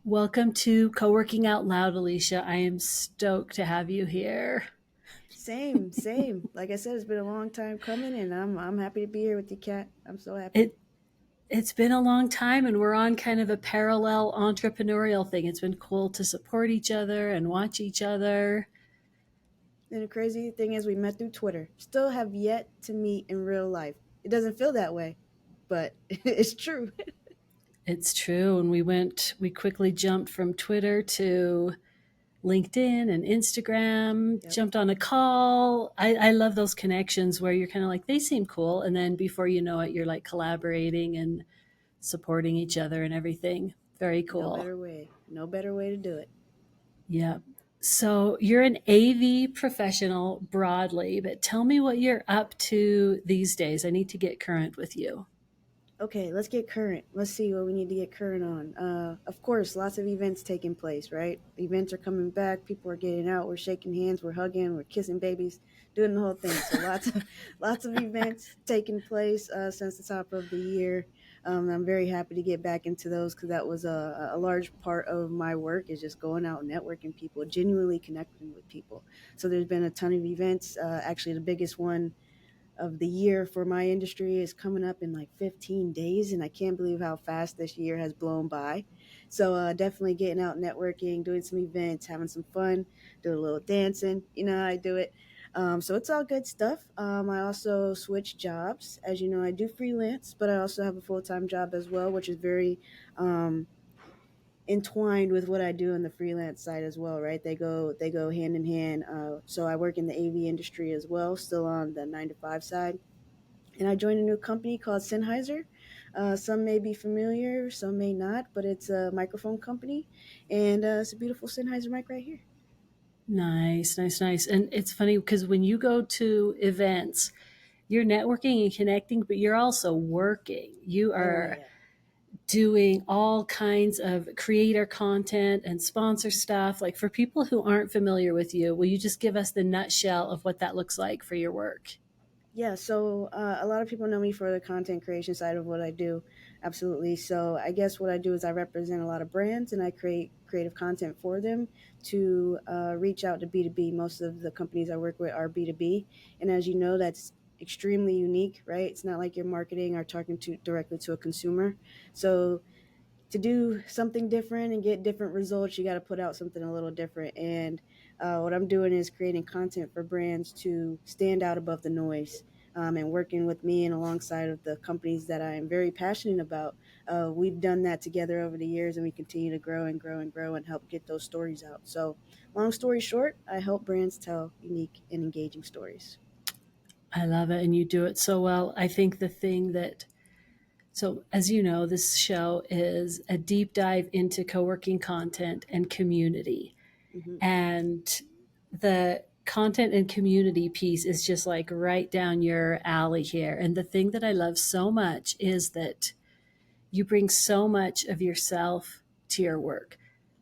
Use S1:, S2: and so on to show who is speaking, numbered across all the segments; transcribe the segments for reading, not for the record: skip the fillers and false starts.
S1: Welcome to Coworking Out Loud, Alicia. I am stoked to have you here.
S2: Same, same. Like I said, it's been a long time coming, and I'm happy to be here with you, Kat. I'm so happy.
S1: It it's been a long time and we're on kind of a parallel entrepreneurial thing. It's been cool to support each other and watch each other.
S2: And the crazy thing is, we met through Twitter. Still have yet to meet in real life. It doesn't feel that way, but it's true.
S1: It's true. And we quickly jumped from Twitter to LinkedIn and Instagram,
S2: Yep,
S1: jumped on a call. I love those connections where you're kind of like, they seem cool. And then before you know it, you're like collaborating and supporting each other and everything. Very
S2: no
S1: cool.
S2: better way. No better way to do it.
S1: Yeah. So you're an AV professional broadly, but tell me what you're up to these days. I need to get current with you.
S2: Okay, let's get current. Let's see what we need to get current on. Of course, lots of events taking place, right? Events are coming back. People are getting out. We're shaking hands. We're hugging. We're kissing babies, doing the whole thing. So lots of events taking place since the top of the year. I'm very happy to get back into those because that was a large part of my work is just going out and networking people, genuinely connecting with people. So there's been a ton of events. Actually, the biggest one of the year for my industry is coming up in like 15 days, and I can't believe how fast this year has blown by. So definitely getting out networking, doing some events, having some fun, doing a little dancing. You know how I do it. So it's all good stuff. I also switch jobs. As you know, I do freelance, but I also have a full-time job as well, which is very um, entwined with what I do on the freelance side as well, right? They go hand in hand. So I work in the AV industry as well, still on the 9 to 5 side, and I joined a new company called Sennheiser. Some may be familiar, some may not, but it's a microphone company, and it's a beautiful Sennheiser mic right here.
S1: Nice, nice, nice. And it's funny because when you go to events, you're networking and connecting, but you're also working. You
S2: Oh
S1: are
S2: yeah.
S1: doing all kinds of creator content and sponsor stuff. Like for people who aren't familiar with you, will you just give us the nutshell of what that looks like for your work?
S2: Yeah, so a lot of people know me for the content creation side of what I do. Absolutely. So I guess what I do is I represent a lot of brands and I create creative content for them to reach out to B2B. Most of the companies I work with are B2B. And as you know, that's extremely unique, right? It's not like you're marketing or talking to directly to a consumer. So to do something different and get different results, you got to put out something a little different. And what I'm doing is creating content for brands to stand out above the noise. And working with me and alongside of the companies that I am very passionate about, we've done that together over the years, and we continue to grow and grow and grow and help get those stories out. So, long story short, I help brands tell unique and engaging stories.
S1: I love it. And you do it so well. I think the thing that, so as you know, this show is a deep dive into co working content and community.
S2: Hmm.
S1: And the content and community piece is just like right down your alley here. And the thing that I love so much is that you bring so much of yourself to your work.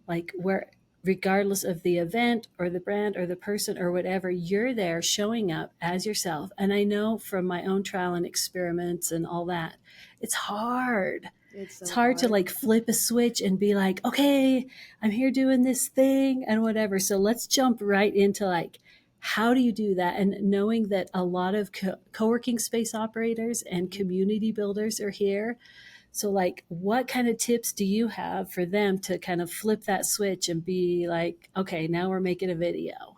S1: Like where regardless of the event or the brand or the person or whatever, you're there showing up as yourself. And I know from my own trial and experiments and all that, it's hard.
S2: It's
S1: It's
S2: so
S1: hard to
S2: hard.
S1: like flip a switch and be like, okay, I'm here doing this thing and whatever. So let's jump right into like, how do you do that? And knowing that a lot of co-working space operators and
S2: Mhm.
S1: community builders are here, so, like, what kind of tips do you have for them to kind of flip that switch and be like, okay, now we're making a video?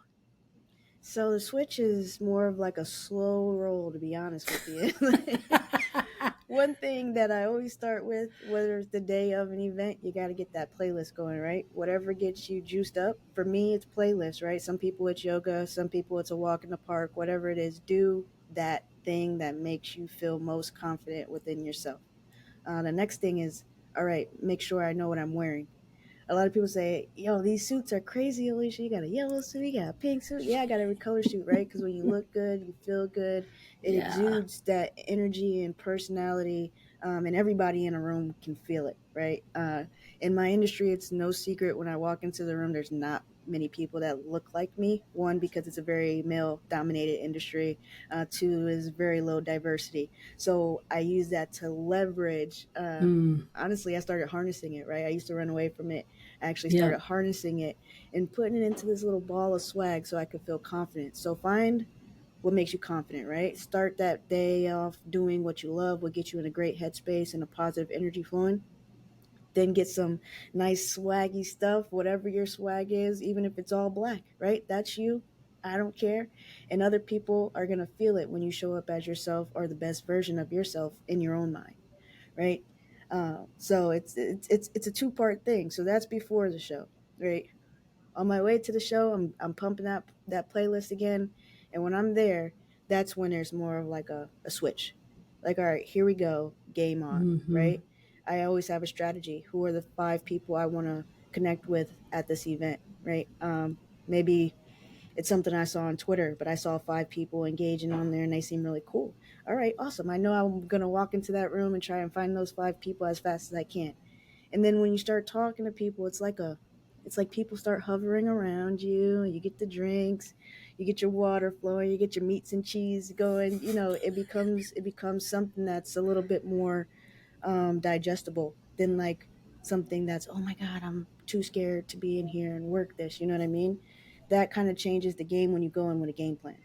S2: So the switch is more of like a slow roll, to be honest with you. One thing that I always start with, whether it's the day of an event, you got to get that playlist going, right? Whatever gets you juiced up. For me, it's playlist, right? Some people it's yoga, some people it's a walk in the park, whatever it is. Do that thing that makes you feel most confident within yourself. The next thing is, all right, make sure I know what I'm wearing. A lot of people say, yo, these suits are crazy, Alicia. You got a yellow suit, you got a pink suit. Yeah, I got every color suit, right? Because when you look good, you feel good. It
S1: Yeah.
S2: exudes that energy and personality, and everybody in a room can feel it, right? In my industry, it's no secret when I walk into the room, there's not many people that look like me. One, because it's a very male dominated industry. Two, is very low diversity. So I use that to leverage.
S1: Mm.
S2: Honestly, I started harnessing it, right? I used to run away from it. I actually
S1: Yep.
S2: started harnessing it and putting it into this little ball of swag so I could feel confident. So find what makes you confident, right? Start that day off doing what you love, what gets you in a great headspace and a positive energy flowing. Then get some nice swaggy stuff, whatever your swag is, even if it's all black, right? That's you. I don't care. And other people are going to feel it when you show up as yourself or the best version of yourself in your own mind, right? So it's a two-part thing. So that's before the show, right? On my way to the show, I'm pumping that playlist again, and when I'm there, that's when there's more of like a switch, like, all right, here we go, game on,
S1: Mm-hmm.
S2: right? I always have a strategy. Who are the five people I want to connect with at this event, right? Maybe it's something I saw on Twitter, but I saw five people engaging on there and they seem really cool. All right, awesome. I know I'm gonna walk into that room and try and find those five people as fast as I can. And then when you start talking to people, it's like people start hovering around you. You get the drinks, you get your water flowing, you get your meats and cheese going. It becomes something that's a little bit more digestible than like something that's, oh my god, I'm too scared to be in here and work this. You know what I mean? That kind of changes the game when you go in with a game plan.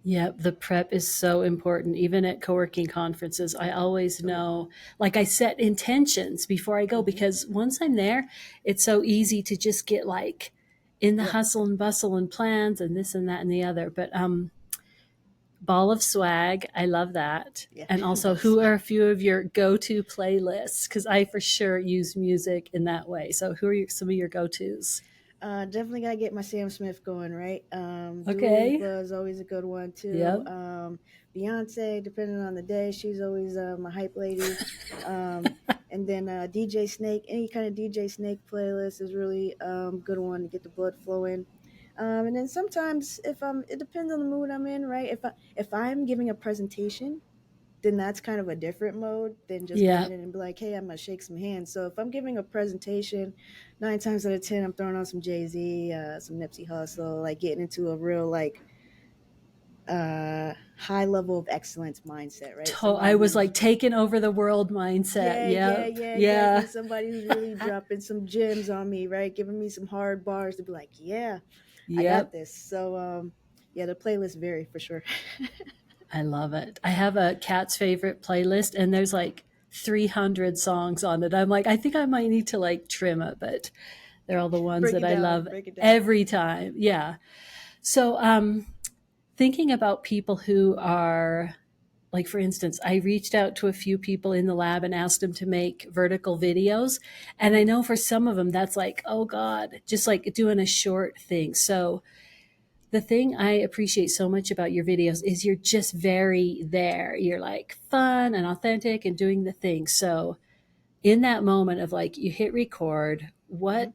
S1: Yep, the prep is so important. Even at co-working conferences, I always
S2: Oh,
S1: know, like I set intentions before I go
S2: mm-hmm.
S1: because once I'm there, it's so easy to just get like in the
S2: Yeah,
S1: hustle and bustle and plans and this and that and the other. But ball of swag, I love that.
S2: yeah.
S1: And also,
S2: Boss.
S1: who are a few of your go-to playlists? Because I for sure use music in that way. So, who are some of your go-tos?
S2: Definitely gotta get my Sam Smith going, right? Dua
S1: Okay.
S2: Lipa is always a good one too.
S1: Yep.
S2: Beyonce, depending on the day, she's always my hype lady. Um, and then DJ Snake, any kind of DJ Snake playlist is really good one to get the blood flowing. And then sometimes it depends on the mood I'm in, right? If I'm giving a presentation, then that's kind of a different mode than just going
S1: Yep.
S2: in and be like, hey, I'm gonna shake some hands. So if I'm giving a presentation, 9 times out of 10, I'm throwing on some Jay Z, some Nipsey Hussle, like getting into a real like high level of excellence mindset, right?
S1: I
S2: Somebody
S1: was
S2: who's
S1: like taking over the world mindset.
S2: yeah, yeah,
S1: Yep.
S2: yeah, exactly.
S1: Yeah.
S2: Somebody who's really dropping some gems on me, right? Giving me some hard bars to be like, yeah, I got
S1: Yep.
S2: this. So yeah, the playlist vary for sure.
S1: I love it. I have a cat's favorite playlist and there's like 300 songs on it. I'm like, I think I might need to like trim it, but they're all the ones
S2: Break
S1: that
S2: it
S1: I
S2: down,
S1: love
S2: break it down.
S1: every time. Yeah. So, thinking about people who are like, for instance, I reached out to a few people in the lab and asked them to make vertical videos. And I
S2: Mm-hmm.
S1: know for some of them, that's like, oh God, just like doing a short thing. So the thing I appreciate so much about your videos is you're just very there. You're like fun and authentic and doing the thing. So in that moment of like, you hit record,
S2: Mm-hmm.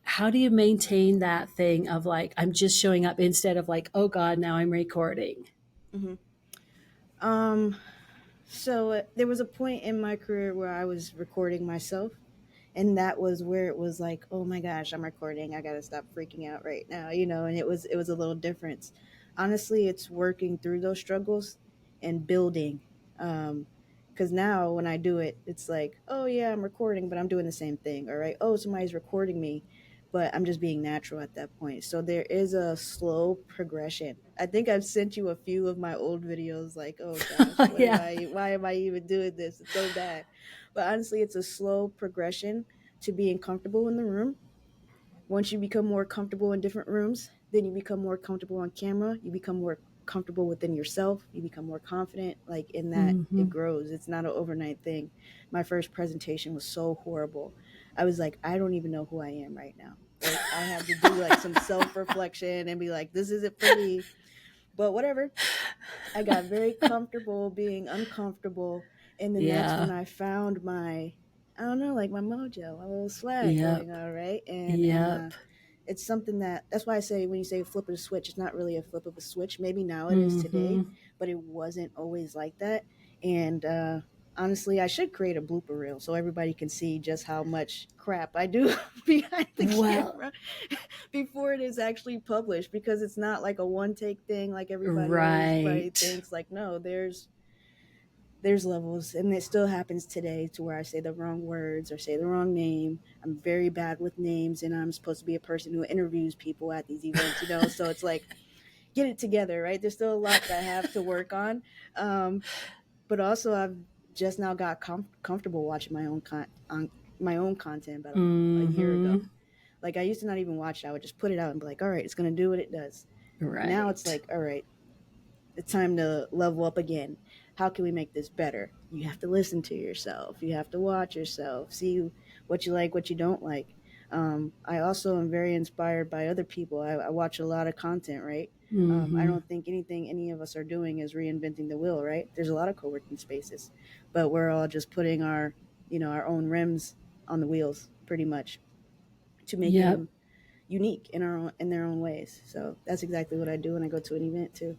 S1: how do you maintain that thing of like, I'm just showing up instead of like, oh God, now I'm recording?
S2: Mm-hmm. Um, So there was a point in my career where I was recording myself, and that was where it was like, oh my gosh, I'm recording. I gotta stop freaking out right now, And it was a little difference. Honestly, it's working through those struggles and building. Because now when I do it, it's like, oh yeah, I'm recording, but I'm doing the same thing. All right, oh, somebody's recording me, but I'm just being natural at that point. So there is a slow progression. I think I've sent you a few of my old videos like, oh gosh, what am
S1: Yeah.
S2: I why am I even doing this? It's so bad. But honestly, it's a slow progression to being comfortable in the room. Once you become more comfortable in different rooms, then you become more comfortable on camera. You become more comfortable within yourself. You become more confident. Like in that, it
S1: Mm-hmm.
S2: grows. It's not an overnight thing. My first presentation was so horrible. I was like, I don't even know who I am right now. Like I had to do like some self reflection and be like, this isn't for me. But whatever. I got very comfortable being uncomfortable, and then that's when
S1: Yeah.
S2: I found my, I don't know, like my mojo, my little swag going
S1: Yep.
S2: on, right? And
S1: Yep.
S2: it's something that's why I say when you say flip of a switch, it's not really a flip of a switch. Maybe now it is today,
S1: Mm-hmm.
S2: but it wasn't always like that. And honestly, I should create a blooper reel so everybody can see just how much crap I do behind the
S1: Well,
S2: camera before it is actually published, because it's not like a one take thing like everybody
S1: right.
S2: thinks. Like, no, there's levels, and it still happens today to where I say the wrong words or say the wrong name. I'm very bad with names, and I'm supposed to be a person who interviews people at these events, so it's like, get it together, right? There's still a lot that I have to work on. um, but also I've just now got comfortable watching on my own content about a year ago.
S1: Mm-hmm.
S2: Like, I used to not even watch it. I would just put it out and be like, all right, it's going to do what it does. Now it's
S1: Right.
S2: like, all right, it's time to level up again. How can we make this better? You have to listen to yourself. You have to watch yourself, see what you like, what you don't like. I also am very inspired by other people. I watch a lot of content, right? I
S1: Mm-hmm.
S2: don't think anything any of us are doing is reinventing the wheel, right? There's a lot of co-working spaces, but we're all just putting our own rims on the wheels, pretty much, to make
S1: Yep.
S2: them unique in their own ways. So that's exactly what I do when I go to an event too.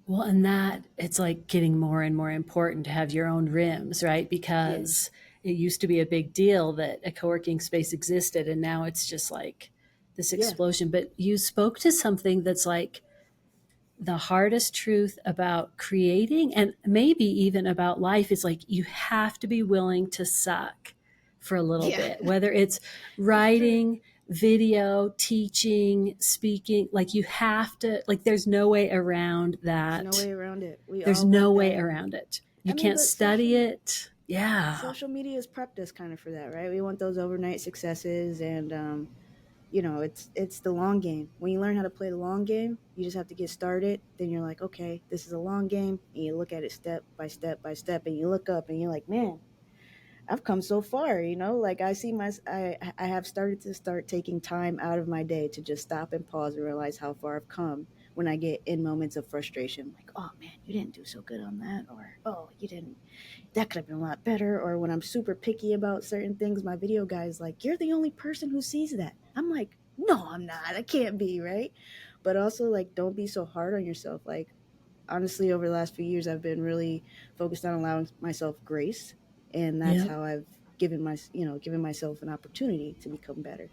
S1: Well, and that it's like getting more and more important to have your own rims, right?
S2: Yeah,
S1: Because it used to be a big deal that a co-working space existed, and now it's just like this
S2: yeah,
S1: explosion. But you spoke to something that's like the hardest truth about creating and maybe even about life is like you have to be willing to suck for a little
S2: yeah.
S1: bit, whether it's
S2: It's true.
S1: writing, video, teaching, speaking, like you have to, like, there's no way around
S2: There's no
S1: that.
S2: way around it. We
S1: There's
S2: all
S1: no
S2: want
S1: way
S2: that.
S1: around it.
S2: I
S1: You
S2: mean,
S1: can't
S2: but
S1: study it. Yeah.
S2: social media has prepped us kind of for that, right? We want those overnight successes, and it's the long game. When you learn how to play the long game, you just have to get started. Then you're like, okay, this is a long game, and you look at it step by step by step, and you look up, and you're like, man, I've come so far. Like, I have started to start taking time out of my day to just stop and pause and realize how far I've come. When I get in moments of frustration, like, oh man, you didn't do so good on that, or oh, you didn't, that could have been a lot better. Or when I'm super picky about certain things, my video guy is like, you're the only person who sees that. I'm like, no, I'm not. I can't be, right? But also, like, don't be so hard on yourself. Like, honestly, over the last few years, I've been really focused on allowing myself grace, and that's
S1: Yep.
S2: how I've given myself an opportunity to become better.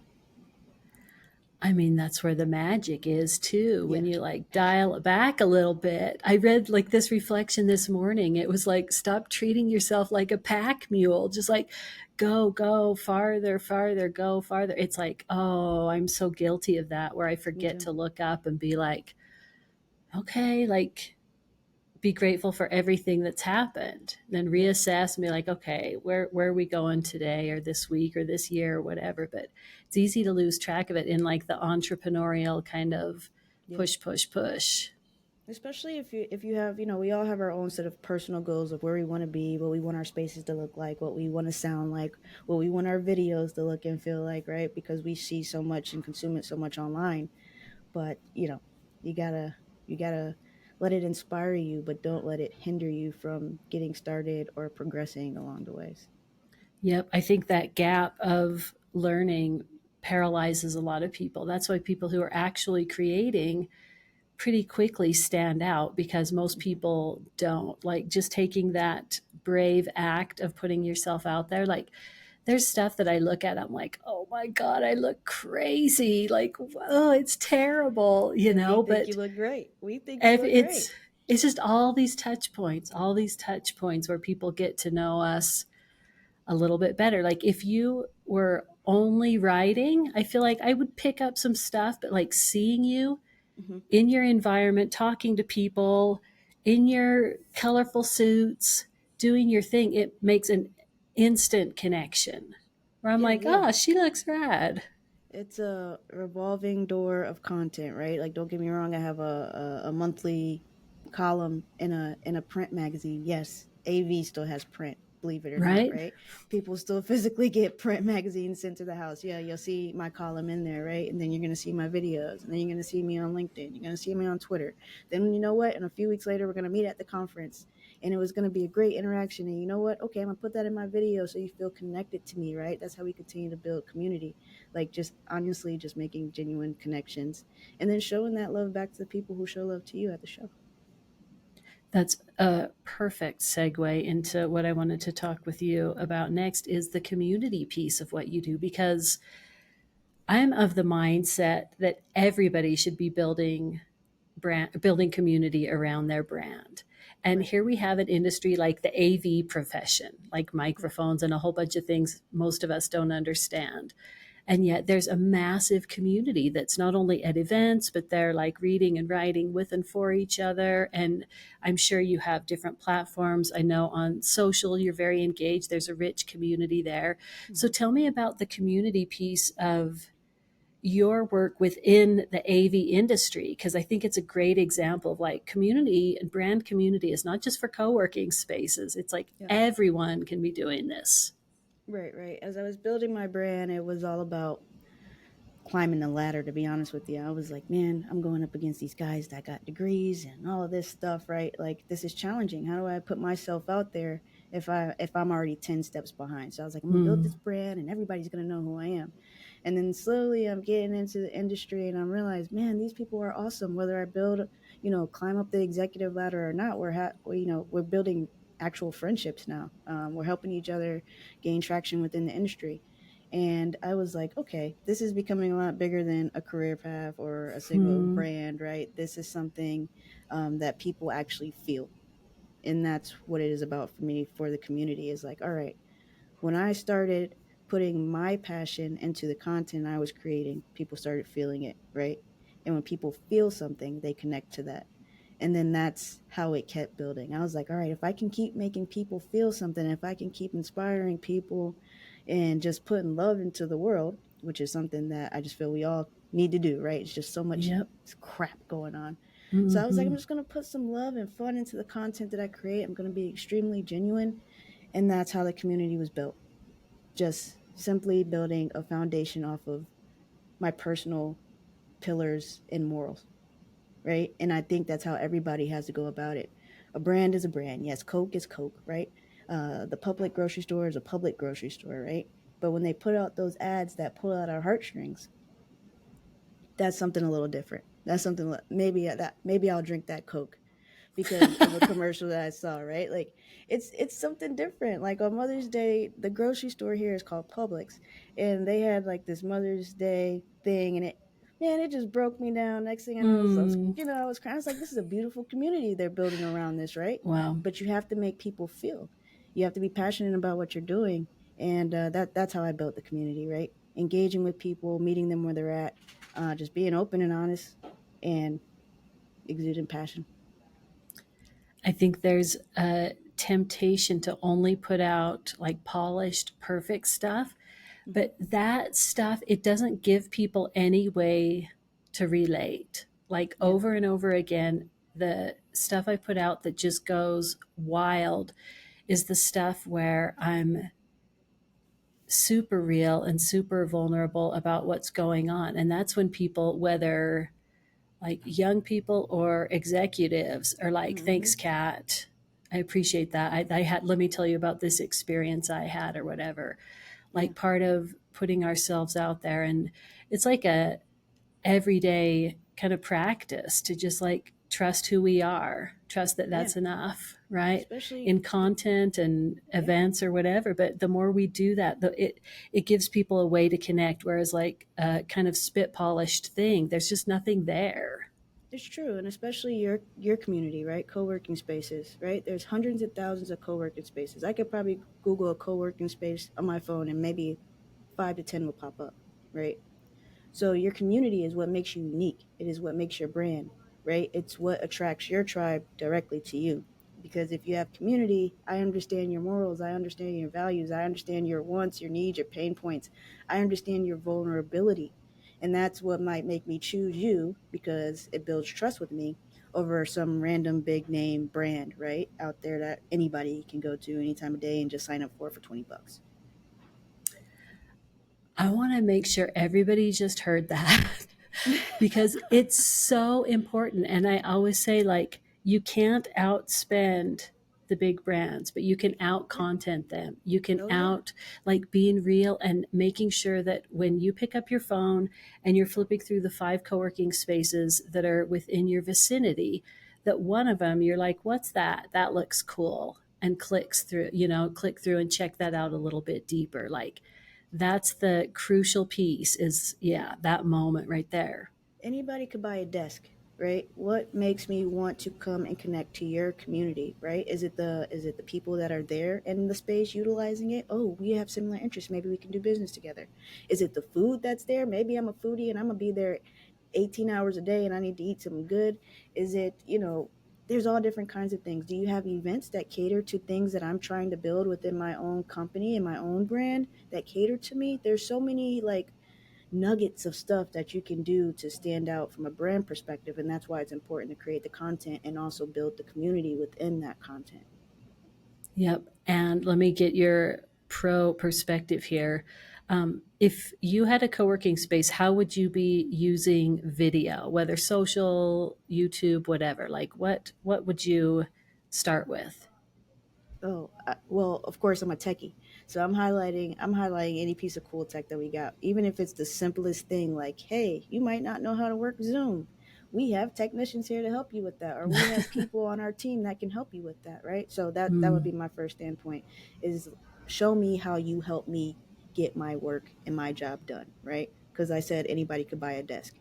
S1: I mean, that's where the magic is too. When
S2: Yeah,
S1: you like dial it back a little bit. I read like this reflection this morning. It was like, stop treating yourself like a pack mule. Just like go farther, farther, go farther. It's like, oh, I'm so guilty of that where I
S2: me
S1: forget
S2: too.
S1: to look up and be like, okay, like be grateful for everything that's happened, then
S2: Yep.
S1: reassess and be like, okay, where are we going today or this week or this year or whatever. But it's easy to lose track of it in like the entrepreneurial kind of
S2: Yeah.
S1: push, push, push.
S2: Especially if you have, we all have our own set of personal goals of where we want to be, what we want our spaces to look like, what we want to sound like, what we want our videos to look and feel like, right? Because we see so much and consume it so much online. But you gotta let it inspire you, but don't let it hinder you from getting started or progressing along the ways.
S1: Yep, I think that gap of learning paralyzes a lot of people. That's why people who are actually creating pretty quickly stand out because most
S2: Hmm.
S1: people don't. Like just taking that brave act of putting yourself out there. Like there's stuff that I look at, I'm like, oh my God, I look crazy. Like, oh, it's terrible,
S2: And we think you
S1: but
S2: look great. We think you
S1: if
S2: look great.
S1: it's just all these touch points where people get to know us a little bit better. Like if you were only writing, I feel like I would pick up some stuff, but like seeing you
S2: Hmm.
S1: in your environment, talking to people, in your colorful suits, doing your thing, it makes an instant connection where I'm
S2: Yeah,
S1: like,
S2: yeah.
S1: oh, she looks rad.
S2: It's a revolving door of content, right? Like, don't get me wrong, I have a monthly column in a print magazine. Yes, AV still has print, believe it or not,
S1: Right?
S2: right? People still physically get print magazines sent to the house. Yeah, you'll see my column in there, right? And then you're gonna see my videos, and then you're gonna see me on LinkedIn, you're gonna see me on Twitter. Then, you know what? And a few weeks later, we're gonna meet at the conference, and it was gonna be a great interaction. And you know what? Okay, I'm gonna put that in my video so you feel connected to me, right? That's how we continue to build community. Like, just honestly, just making genuine connections, and then showing that love back to the people who show love to you at the show.
S1: That's a perfect segue into what I wanted to talk with you about next is the community piece of what you do, because I'm of the mindset that everybody should be building community around their brand. And
S2: Right.
S1: here we have an industry like the AV profession, like
S2: Right.
S1: microphones and a whole bunch of things most of us don't understand. And yet there's a massive community that's not only at events, but they're like reading and writing with and for each other. And I'm sure you have different platforms. I know on social, you're very engaged. There's a rich community there. So
S2: Mhm.
S1: tell me about the community piece of your work within the AV industry, because I think it's a great example of like community and brand community is not just for co-working spaces. It's like
S2: Yeah.
S1: everyone can be doing this.
S2: Right. Right. As I was building my brand, it was all about climbing the ladder, to be honest with you. I was like, man, I'm going up against these guys that got degrees and all of this stuff, right? Like this is challenging. How do I put myself out there if I'm already 10 steps behind? So I was like, I'm gonna build
S1: Hmm.
S2: this brand and everybody's gonna know who I am. And then slowly I'm getting into the industry and I realized, man, these people are awesome. Whether I build, climb up the executive ladder or not, we're building actual friendships now. We're helping each other gain traction within the industry. And I was like, okay, this is becoming a lot bigger than a career path or a single
S1: Hmm.
S2: brand, right? This is something that people actually feel. And that's what it is about for me, for the community, is like, all right, when I started putting my passion into the content I was creating, people started feeling it, right? And when people feel something, they connect to that. And then that's how it kept building. I was like, all right, if I can keep making people feel something, if I can keep inspiring people and just putting love into the world, which is something that I just feel we all need to do, right? It's just so much
S1: Yep.
S2: crap going on. So I was like,
S1: Hmm.
S2: I'm just going to put some love and fun into the content that I create. I'm going to be extremely genuine. And that's how the community was built, just simply building a foundation off of my personal pillars and morals, right? And I think that's how everybody has to go about it. A brand is a brand. Yes, Coke is Coke, right? The public grocery store is a public grocery store, right? But when they put out those ads that pull out our heartstrings, that's something a little different. That's something maybe I'll drink that Coke because of a commercial that I saw, right? Like it's something different. Like on Mother's Day, the grocery store here is called Publix, and they had like this Mother's Day thing, and it just broke me down. Next thing I know,
S1: Hmm.
S2: I was crying. I was like, this is a beautiful community they're building around this, right?
S1: Wow.
S2: But you have to make people feel. You have to be passionate about what you're doing, and that's how I built the community, right? Engaging with people, meeting them where they're at, just being open and honest, and exuding passion.
S1: I think there's a temptation to only put out like polished, perfect stuff.
S2: Mm-hmm.
S1: But that stuff, it doesn't give people any way to relate. Like
S2: Yeah.
S1: over and over again, the stuff I put out that just goes wild is the stuff where I'm super real and super vulnerable about what's going on. And that's when people, whether like young people or executives, are like,
S2: Mm-hmm.
S1: thanks, Kat. I appreciate that. I had, let me tell you about this experience I had or whatever.
S2: Yeah.
S1: Like part of putting ourselves out there. And it's like a everyday kind of practice to just like trust who we are, trust that
S2: Yeah.
S1: that's enough, right?
S2: Especially,
S1: In content and
S2: yeah,
S1: events or whatever. But the more we do that, it gives people a way to connect. Whereas like a kind of spit polished thing, there's just nothing there.
S2: it's true. And especially your community, right? Co-working spaces, right? There's hundreds of thousands of co-working spaces. I could probably Google a co-working space on my phone and maybe 5 to 10 will pop up, right? So your community is what makes you unique. It is what makes your brand, right? It's what attracts your tribe directly to you. Because if you have community, I understand your morals, I understand your values, I understand your wants, your needs, your pain points. I understand your vulnerability. And that's what might make me choose you because it builds trust with me over some random big name brand, right? Out there that anybody can go to any time of day and just sign up for $20.
S1: I want to make sure everybody just heard that because it's so important. And I always say, like, you can't outspend the big brands, but you can out
S2: Yeah.
S1: content them. You can
S2: Oh yeah.
S1: out, like, being real and making sure that when you pick up your phone and you're flipping through the 5 co working spaces that are within your vicinity, that one of them you're like, what's that? That looks cool. And clicks through, click through and check that out a little bit deeper. Like that's the crucial piece is, yeah, that moment right there.
S2: Anybody could buy a desk, right? What makes me want to come and connect to your community, right? Is it the people that are there in the space utilizing it? Oh, we have similar interests, maybe we can do business together. Is it the food that's there? Maybe I'm a foodie and I'm gonna be there 18 hours a day and I need to eat something good. Is it, there's all different kinds of things. Do you have events that cater to things that I'm trying to build within my own company and my own brand that cater to me? There's so many like nuggets of stuff that you can do to stand out from a brand perspective, and that's why it's important to create the content and also build the community within that content.
S1: Yep. And let me get your pro perspective here. If you had a co-working space, how would you be using video, whether social, YouTube, whatever? Like what would you start with?
S2: Oh, well, of course I'm a techie, so I'm highlighting any piece of cool tech that we got, even if it's the simplest thing. Like, hey, you might not know how to work Zoom. We have technicians here to help you with that, or we have people on our team that can help you with that, right? So that would
S1: Mm,
S2: be my first standpoint: is show me how you help me get my work and my job done, right? Because I said anybody could buy a desk.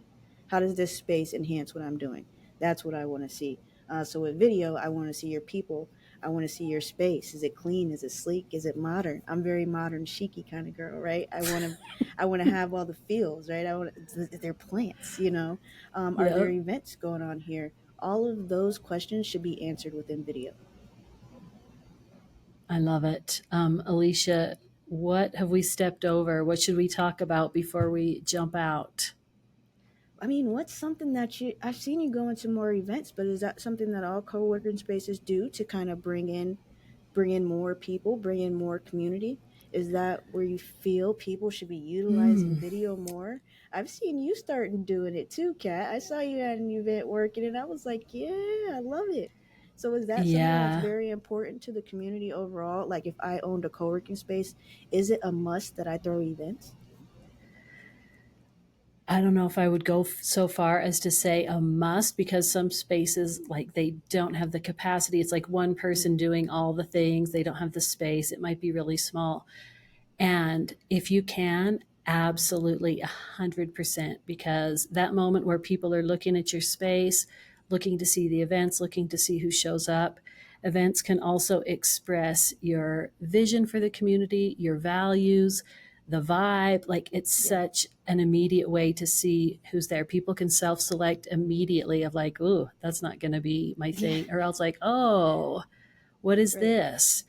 S2: How does this space enhance what I'm doing? That's what I want to see. So with video, I want to see your people. I want to see your space. Is it clean? Is it sleek? Is it modern? I'm very modern, chicy kind of girl, right? I want to have all the feels, right? They're plants, Are there
S1: yep.
S2: events going on here? All of those questions should be answered within video.
S1: I love it. Alicia, what have we stepped over? What should we talk about before we jump out?
S2: I mean, what's something that I've seen you go into more events, but is that something that all co-working spaces do to kind of bring in more people, bring in more community? Is that where you feel people should be utilizing
S1: Mm,
S2: video more? I've seen you starting doing it too, Kat. I saw you at an event working and I was like, yeah, I love it. So is that something that's
S1: yeah.
S2: very important to the community overall? Like if I owned a co-working space, is it a must that I throw events?
S1: I don't know if I would go so far as to say a must because some spaces like they don't have the capacity. It's like one
S2: Mm,
S1: person doing all the things. They don't have the space. It might be really small. And if you can, absolutely 100%, because that moment where people are looking at your space, looking to see the events, looking to see who shows up, events can also express your vision for the community, your values, the vibe. Like it's
S2: yeah,
S1: such an immediate way to see who's there. People can self select immediately of like, ooh, that's not going to be my
S2: yeah,
S1: thing. Or else like, oh, what is
S2: right.
S1: this?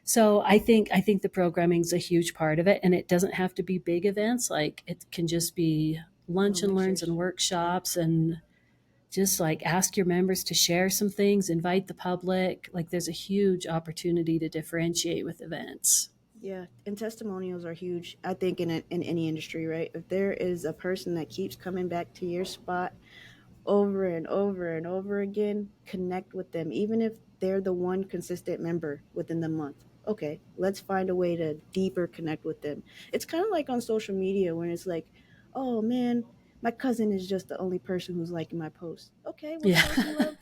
S1: So I think the programming is a huge part of it, and it doesn't have to be big events. Like it can just be lunch
S2: Little
S1: and learns and
S2: mixers. Yeah.
S1: workshops, and just like ask your members to share some things, invite the public. Like there's a huge opportunity to differentiate with events.
S2: Yeah, and testimonials are huge. I think in any industry, right? If there is a person that keeps coming back to your spot over and over and over again, connect with them, even if they're the one consistent member within the month. Okay, let's find a way to deeper connect with them. It's kind of like on social media when it's like, oh man, my cousin is just the only person who's liking my post. Okay, well
S1: Yeah.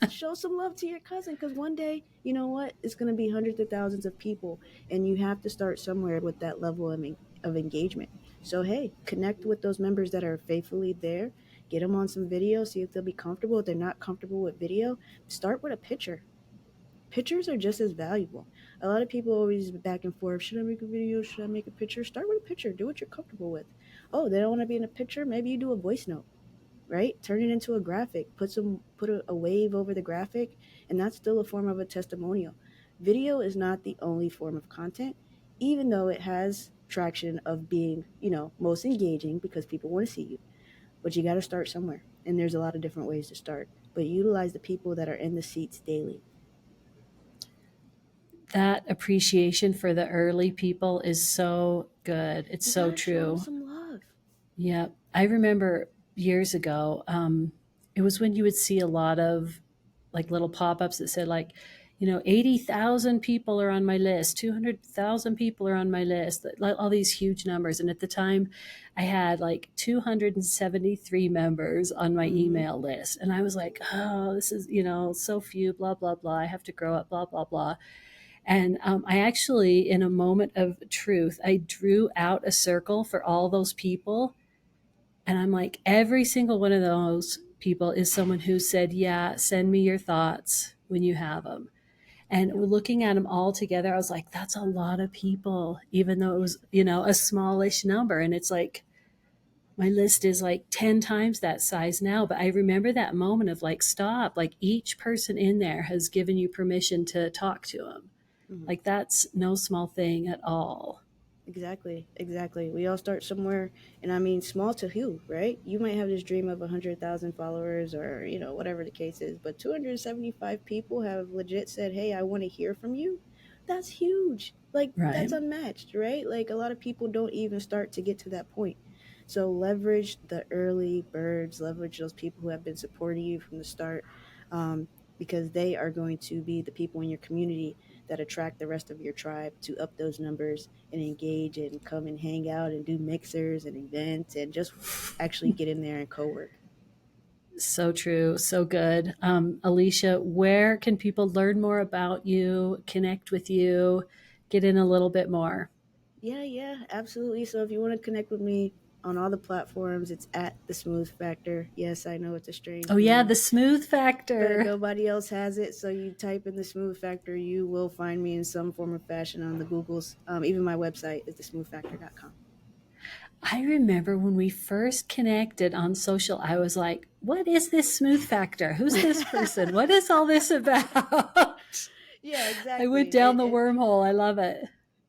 S2: show some love to your cousin because one day, you know what, it's going to be hundreds of thousands of people, and you have to start somewhere with that level of engagement. So hey, connect with those members that are faithfully there, get them on some video, see if they'll be comfortable. If they're not comfortable with video, start with a picture. Pictures are just as valuable. A lot of people always back and forth. Should I make a video? Should I make a picture? Start with a picture. Do what you're comfortable with. Oh, they don't want to be in a picture? Maybe you do a voice note, right? Turn it into a graphic. Put a wave over the graphic, and that's still a form of a testimonial. Video is not the only form of content, even though it has traction of being, most engaging because people want to see you. But you got to start somewhere. And there's a lot of different ways to start. But utilize the people that are in the seats daily.
S1: That appreciation for the early people is so good. It's
S2: You
S1: so
S2: got to show them
S1: true.
S2: some love.
S1: Yeah. I remember years ago, it was when you would see a lot of like little pop ups that said, like, 80,000 people are on my list, 200,000 people are on my list, like all these huge numbers. And at the time, I had like 273 members on my
S2: Mm-hmm.
S1: email list. And I was like, oh, this is, so few, blah, blah, blah. I have to grow up, blah, blah, blah. And I actually, in a moment of truth, I drew out a circle for all those people. And I'm like, every single one of those people is someone who said, yeah, send me your thoughts when you have them. And
S2: Yep.
S1: looking at them all together, I was like, that's a lot of people, even though it
S2: Yeah.
S1: was, a smallish number. And it's like, my list is like 10 times that size now. But I remember that moment of like, stop, like each person in there has given you permission to talk to them.
S2: Mm-hmm.
S1: Like, that's no small thing at all.
S2: Exactly, exactly. We all start somewhere, and I mean, small to who, right? You might have this dream of 100,000 followers, or whatever the case is, but 275 people have legit said, "Hey, I want to hear from you." That's huge. Like
S1: Right.
S2: that's unmatched, right? Like a lot of people don't even start to get to that point. So leverage the early birds, leverage those people who have been supporting you from the start, um, because they are going to be the people in your community that attract the rest of your tribe to up those numbers and engage and come and hang out and do mixers and events and just actually get in there and co-work.
S1: So true. So good. Alicia, where can people learn more about you, connect with you, get in a little bit more?
S2: Yeah, yeah, absolutely. So if you want to connect with me on all the platforms, it's at the Smooth Factor. Yes, I know it's a
S1: Oh,
S2: strange
S1: yeah,
S2: name,
S1: the smooth
S2: but
S1: factor.
S2: nobody else has it. So you type in the Smooth Factor, you will find me in some form or fashion on the Googles. Even my website is thesmoothfactor.com.
S1: I remember when we first connected on social, I was like, what is this smooth factor? Who's this person? What is all this about?
S2: Yeah,
S1: I went
S2: exactly.
S1: down the wormhole. I love it.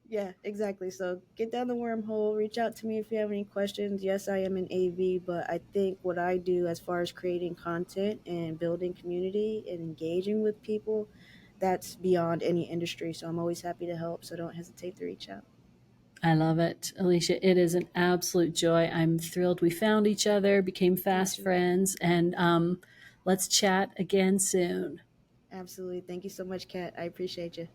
S2: Yeah, exactly. So get down the wormhole, reach out to me if you have any questions. Yes, I am an AV, but I think what I do as far as creating content and building community and engaging with people, that's beyond any industry. So I'm always happy to help. So don't hesitate to reach out.
S1: I love it. Alicia, it is an absolute joy. I'm thrilled we found each other, became fast
S2: Absolutely.
S1: friends, and let's chat again soon.
S2: Absolutely. Thank you so much, Kat. I appreciate you.